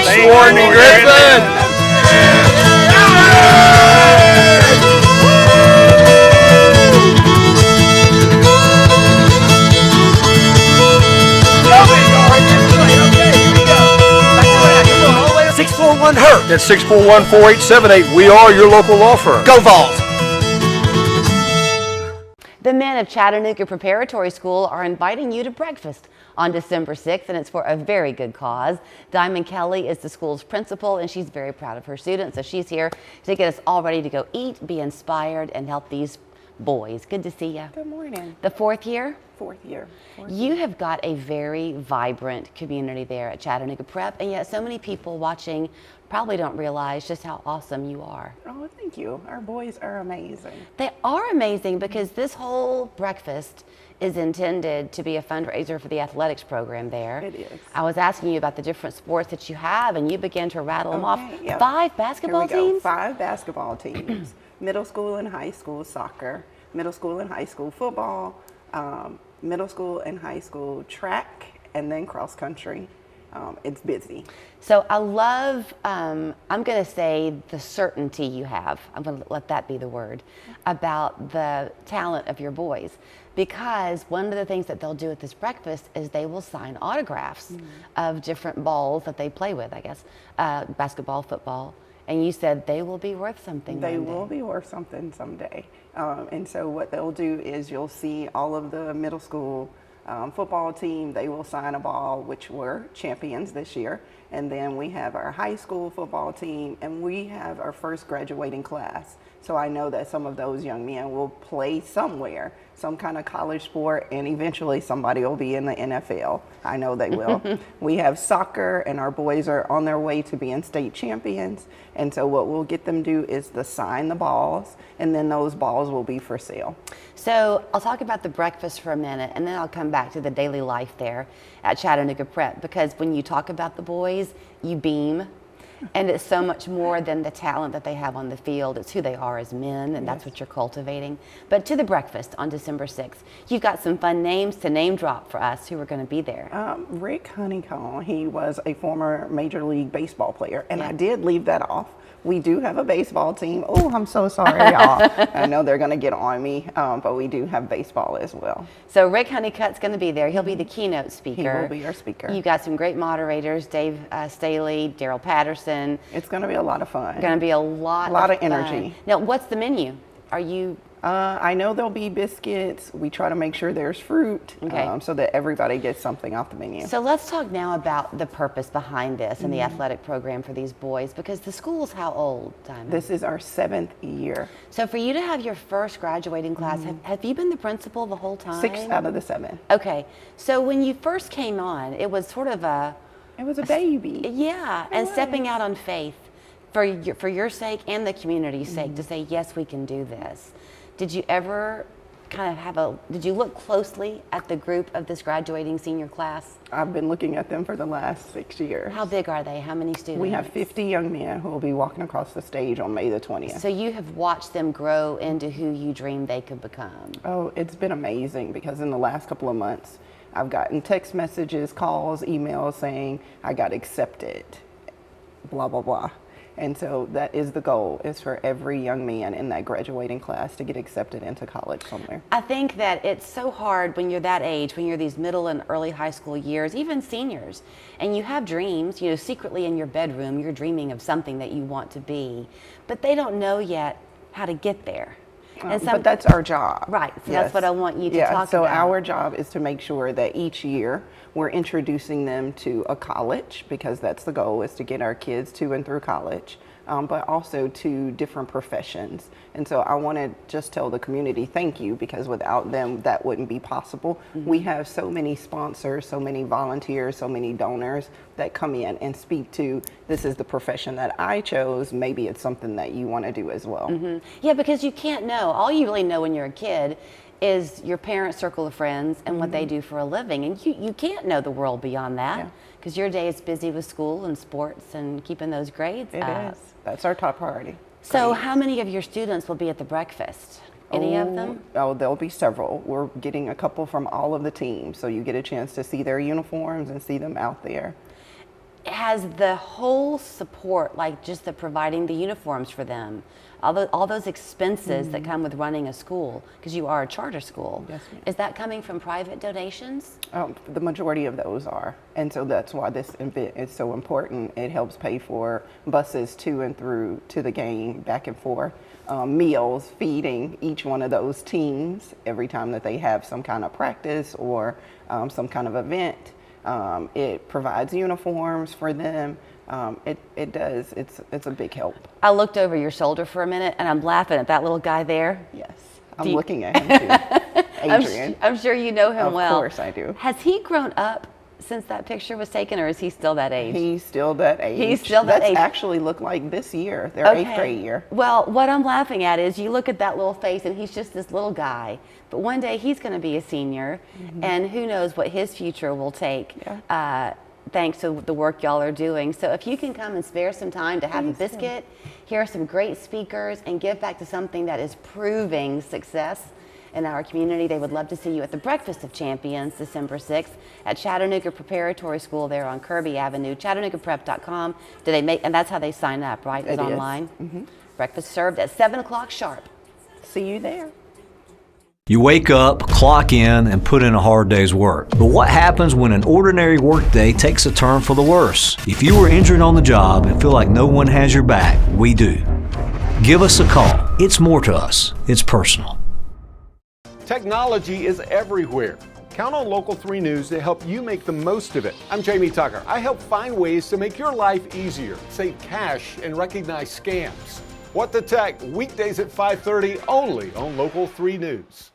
Swarton Griffin. HERT. That's 641-4878. We are your local law firm. Go Vols! The men of Chattanooga Preparatory School are inviting you to breakfast on December 6th, and it's for a very good cause. Diamond Kelley is the school's principal, and she's very proud of her students, so she's here to get us all ready to go eat, be inspired, and help these boys. Good to see you. Good morning. The fourth year? Fourth year. You have got a very vibrant community there at Chattanooga Prep, and yet so many people watching probably don't realize just how awesome you are. Oh, thank you. Our boys are amazing. They are amazing because this whole breakfast is intended to be a fundraiser for the athletics program there. It is. I was asking you about the different sports that you have, and you began to rattle them off. Yep. 5 basketball Here we go. teams? 5 basketball teams. Middle school and high school soccer, middle school and high school football, middle school and high school track, and then cross country. It's busy. So I love, I'm going to say the certainty you have, I'm going to let that be the word, about the talent of your boys. Because one of the things that they'll do at this breakfast is they will sign autographs of different balls that they play with, I guess, basketball, football. And you said they will be worth something They one day. will be worth something someday. And so what they'll do is you'll see all of the middle school football team, they will sign a ball, which were champions this year. And then we have our high school football team, and we have our first graduating class. So I know that some of those young men will play somewhere, some kind of college sport, and eventually somebody will be in the NFL. I know they will. We have soccer, and our boys are on their way to being state champions. And so what we'll get them do is to sign the balls, and then those balls will be for sale. So I'll talk about the breakfast for a minute, and then I'll come back to the daily life there at Chattanooga Prep, because when you talk about the boys, you beam. And it's so much more than the talent that they have on the field. It's who they are as men, and that's what you're cultivating. But to the breakfast on December 6th, you've got some fun names to name drop for us who are going to be there. Rick Honeycomb, he was a former Major League Baseball player, and I did leave that off. We do have a baseball team. Oh, I'm so sorry, y'all. I know they're going to get on me, but we do have baseball as well. So Rick Honeycutt's going to be there. He'll be the keynote speaker. He will be our speaker. You've got some great moderators, Dave Staley, Daryl Patterson. It's going to be a lot of fun. Going to be a lot of fun. energy. Now, what's the menu? Are you... I know there'll be biscuits. We try to make sure there's fruit, so that everybody gets something off the menu. So let's talk now about the purpose behind this and the athletic program for these boys, because the school's how old, Diamond? This is our 7th year. So for you to have your first graduating class, have you been the principal the whole time? 6 out of the 7. Okay. So when you first came on, it was sort of a... It was a baby. Yeah, and stepping out on faith for your sake and the community's sake to say, yes, we can do this. Did you ever kind of did you look closely at the group of this graduating senior class? I've been looking at them for the last 6 years. How big are they? How many students? We have 50 young men who will be walking across the stage on May the 20th. So you have watched them grow into who you dreamed they could become. Oh, it's been amazing, because in the last couple of months, I've gotten text messages, calls, emails saying I got accepted, blah, blah, blah. And so that is the goal, is for every young man in that graduating class to get accepted into college somewhere. I think that it's so hard when you're that age, when you're these middle and early high school years, even seniors, and you have dreams, you know, secretly in your bedroom, you're dreaming of something that you want to be, but they don't know yet how to get there. But that's our job. Right, so that's what I want you to talk about. So our job is to make sure that each year we're introducing them to a college, because that's the goal, is to get our kids to and through college, but also to different professions. And so I want to just tell the community thank you, because without them that wouldn't be possible. We have so many sponsors, so many volunteers, so many donors that come in and speak to, this is the profession that I chose, maybe it's something that you want to do as well. Yeah, because you can't know. All you really know when you're a kid is your parents' circle of friends and what they do for a living. And you can't know the world beyond that, because your day is busy with school and sports and keeping those grades up. It is. That's our top priority. So how many of your students will be at the breakfast? Any of them? Oh, there'll be several. We're getting a couple from all of the teams, so you get a chance to see their uniforms and see them out there. has the whole support, like just the providing the uniforms for them, all those expenses that come with running a school, because you are a charter school. Yes, ma'am. Is that coming from private donations? The majority of those are, and so that's why this event is so important. It helps pay for buses to and through to the game, back and forth, meals, feeding each one of those teams every time that they have some kind of practice or some kind of event. It provides uniforms for them. It does. It's a big help. I looked over your shoulder for a minute, and I'm laughing at that little guy there. Yes, I'm looking at him too. Adrian. I'm sure you know him well. Of course I do. Has he grown up since that picture was taken, or is he still that age? He's still that age. He's still that age. That's actually looked like this year, their 8th grade year. Well, what I'm laughing at is you look at that little face, and he's just this little guy. But one day he's going to be a senior, and who knows what his future will take. Yeah. Thanks to the work y'all are doing. So if you can come and spare some time to have a biscuit, hear some great speakers, and give back to something that is proving success in our community, they would love to see you at the Breakfast of Champions, December 6th at Chattanooga Preparatory School there on Kirby Avenue, ChattanoogaPrep.com. And that's how they sign up, right? It's online. Breakfast served at 7 o'clock sharp. See you there. You wake up, clock in, and put in a hard day's work. But what happens when an ordinary workday takes a turn for the worse? If you were injured on the job and feel like no one has your back, we do. Give us a call. It's more to us. It's personal. Technology is everywhere. Count on Local 3 News to help you make the most of it. I'm Jamie Tucker. I help find ways to make your life easier, save cash, and recognize scams. What the Tech, weekdays at 5:30 only on Local 3 News.